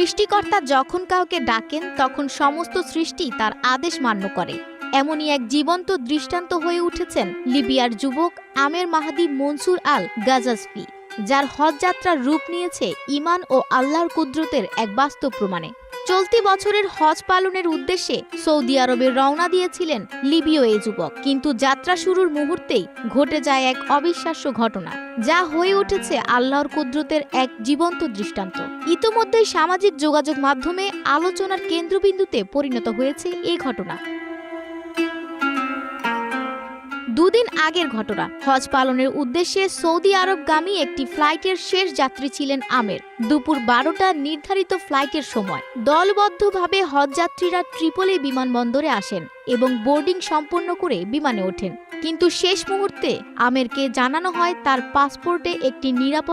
সৃষ্টিকর্তা যখন কাউকে ডাকেন তখন সমস্ত সৃষ্টি তার আদেশ মান্য করে। এমনই এক জীবন্ত দৃষ্টান্ত হয়ে উঠেছেন লিবিয়ার যুবক আমের মাহাদি মনসুর আল গাজাসফি, যার হজ যাত্রার রূপ নিয়েছে ঈমান ও আল্লাহর কুদরতের এক বাস্তব প্রমাণে। চলতি বছরের হজ পালনের উদ্দেশ্যে সৌদি আরবে রওনা দিয়েছিলেন লিবীয় এই যুবক, কিন্তু যাত্রা শুরুর মুহূর্তেই ঘটে যায় এক অবিশ্বাস্য ঘটনা, যা হয়ে উঠেছে আল্লাহর কুদরতের এক জীবন্ত দৃষ্টান্ত। ইতোমধ্যেই সামাজিক যোগাযোগ মাধ্যমে আলোচনার কেন্দ্রবিন্দুতে পরিণত হয়েছে এই ঘটনা। দুদিন আগের ঘটনা, হজ পালনের উদ্দেশ্যে সৌদি আরবগামী একটি ফ্লাইটের শেষ যাত্রী ছিলেন আমের। দুপুর 12টা নির্ধারিত ফ্লাইটের সময় দলবদ্ধভাবে হজযাত্রীরা ট্রিপলি বিমানবন্দরে আসেন এবং বোর্ডিং সম্পন্ন করে বিমানে ওঠেন। কিন্তু শেষ মুহূর্তে আমেরকে জানানো হয় তার পাসপোর্টে একটি নিরাপদ